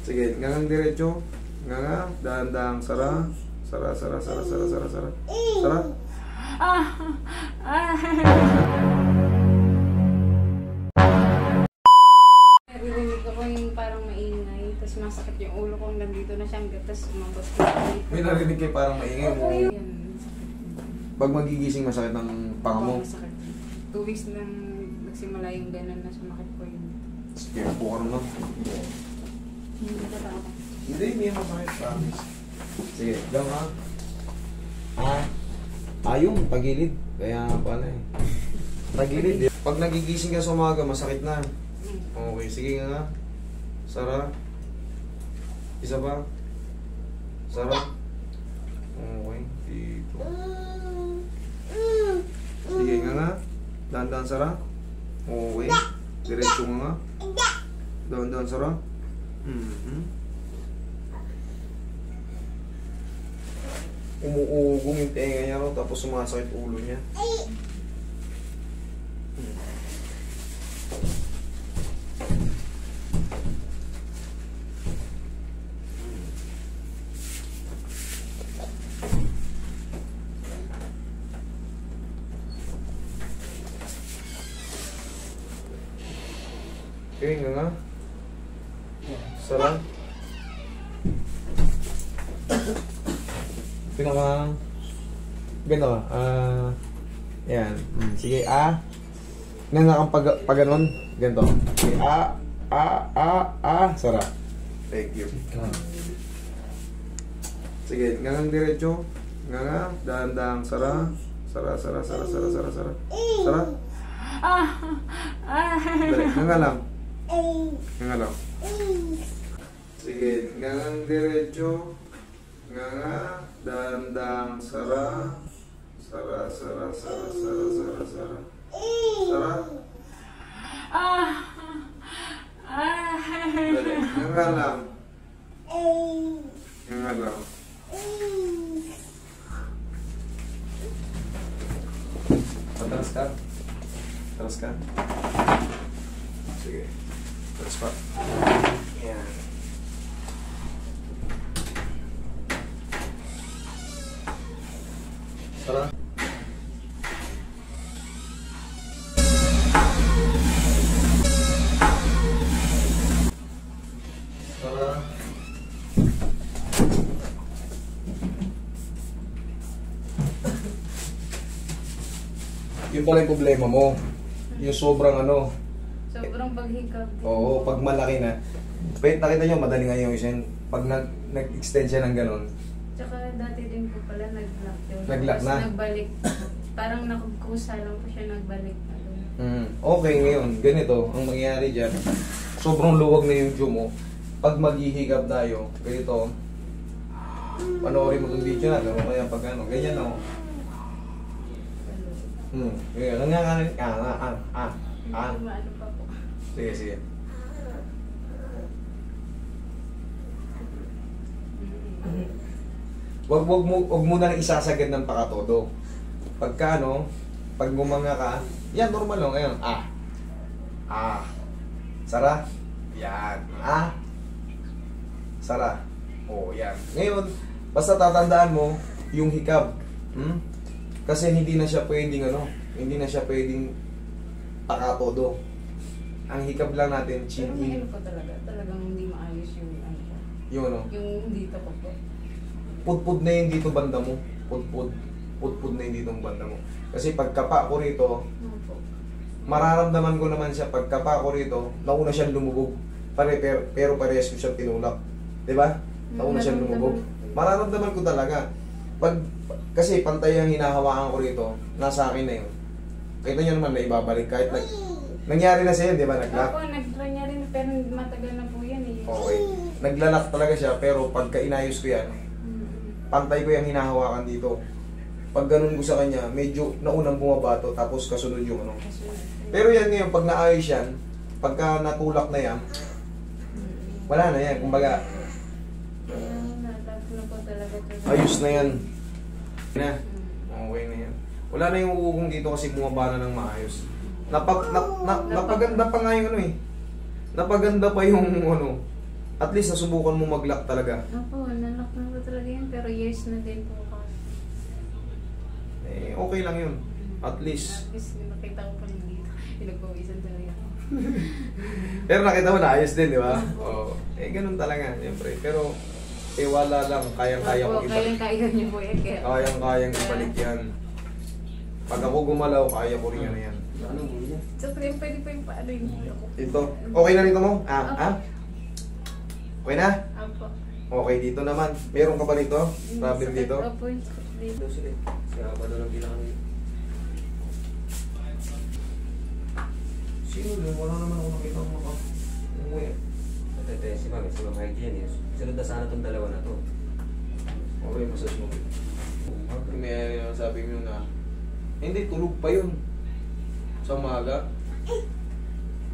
Sige, ngangang diretso. Nganga, dahan-dahang sara. Sara. Sara. Naririnig ako yung parang maingay, tapos masakit yung ulo ko hanggang dito na siyang tapos umabot ko dito. May narinig kayo parang maingay mo. Yan. Pag magigising masakit ng panga mo. Masakit. 2 weeks nang nagsimula yung ganun na sumakit ko yun. Sige, po ka naman. Hindi natatakot. Hindi, may masakit. Promise. Sige, lang ha. Yung tagilid. Kaya pala eh. Tagilid. Pag nagigising ka sa umaga, masakit na. Okay, sige nga. Sara. Isa pa. Sara. Okay, dito. Sige nga. Dahan-dahan sara. Okay. Diretso nga. Dahan-dahan sara. Umuugong yung tenga niya ro, tapos sumasakit ulo niya. Okay, nga. Sarang. Pinaka ganda ka. Yan. Sige, nga kang pag ganon. Ganito. Sige, Sara. Thank you. Sige, ngangang diretso. Nga, dahan-dahang sara. Sara. Sara. Dali, nga lang. Nga lang. Sige, ngangang diretso. Nga, dahan-dahang sara. Sara. Dali, nga lang. Nga lang. Patras ka. Patras ka. Sige. Patras pa. Yan. Tara. Tara. Yun pala yung problema mo. Yung sobrang ano. Sobrang paghikab. Oo, pag malaki na. Wait, nakita nyo, madaling nga yung isa. Pag nag-extend siya ng ganon. Tsaka dati din po pala nag-lock yun. Nag-lock na? Nagbalik. Parang nakakusa lang po siya nagbalik. Okay, ngayon, ganito, ang mangyayari dyan, sobrang luwag na yung jaw mo. Pag maghihigab tayo, ganito, panoorin mo itong video na, gano'n kaya pag ano, ganyan o. Ganyan, nanganganin, Ano pa po. Sige. Wag mo na isasagad ng pakatodo. Pagka ano, pag gumanga ka, yan normal lang ngayon. Sara. Yan. Sara. Yan. Ngayon, basta tatandaan mo yung hikab. Kasi hindi na siya pwedeng pakatodo. Ang hikab lang natin, chin Pero in. ano po talagang hindi maayos yung ano po. Yung ano? Yung dito ko po. Pudpud na yung dito banda mo. Pudpud na yung dito banda mo. Kasi pagkapa ko rito, Ano po? mararamdaman ko naman siya pagkapa ko rito, nauna siyang lumubog. Pero parehas ko siyang tinulak. Diba? Nauna siyang lumubog. Mararamdaman ko talaga. Kasi pantay ang hinahawakan ko rito, nasa akin na yun. Kita nyo naman na ibabalik kahit nangyari na siya, di ba? Nag-lock. Ako, nag-try niya rin pero matagal na po yan eh. Okay. Naglalak talaga siya, pero pagka inayos ko yan, pantay ko yung hinahawakan dito. Pag ganun ko sa kanya, medyo naunang bumabato, tapos kasunod yung ano. Pero yan ngayon, pag naayos yan, pagka natulak na yan, wala na yan. Kumbaga, ayos na yan. Okay na yan. Wala na yung uugong dito kasi bumaba na ng maayos. Napaganda pa nga yung ano eh. Napaganda pa yung ano, At least nasubukan mo mag-lock talaga. Opo, nalak na po talaga yun, pero years na din po ako. Eh, okay lang yun. At least. At least nakita ko pa rin dito. Pinagpawisan talaga ako. Pero nakita mo na ayos din, di ba? Oo. Eh, ganun talaga, siyempre. Pero, wala lang. Kayang-kaya ko Opo, ibalik. kayang-kaya niyo po yan. Kayang-kayang ibalik yan. Pag ako gumalaw, kaya ko rin yan. So, pwede pa yung paano yung ako. Ito. Okay na nito mo? Okay na? Opo. Okay, dito naman. Meron ka ba nito? Problem Sakit, dito? Opo, yung sakit dito. Daw sila eh. Siya ba daw ng bilang kanina? Sino doon? Wala naman ako nakita mo ka. Umuwi. Ito si Ma'am Hygiene eh. Sunod na sana itong dalawa na to. Okay, massage mo. May sabi mo na, hindi, tulog pa yun. Sa umaga.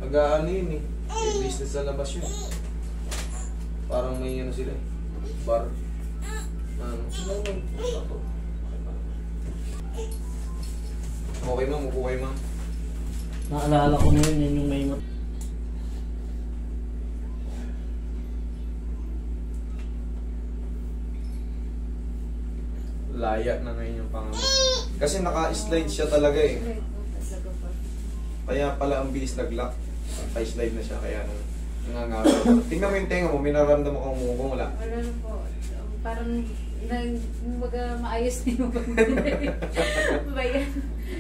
Mag-aano yun eh. May business sa labas yun. Parang may ano sila eh. Bar. Ano? Okay ma'am, upo kayo ma'am. Naalala ko na yun yung may Laya na ngayon yung pangamo. Kasi naka-slide siya talaga eh. Talaga po. Kaya pala ang bilis nag-lock. Naka-slide na siya kaya nangangaral. Tingnan mo yung tenga mo, may nararamdaman kang umubong wala. Wala na po. Parang baga maayos din mo ba? Ba yan?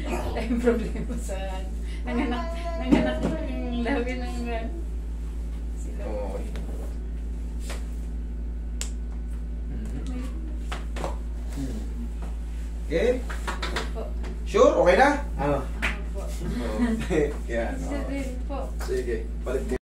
Wala yung problema sa nanganak ng labi ng sila. Okay. Okay? Po. Sure? Okay na? ano. Po. Okay. Yan. Isa din po. Sige. Palit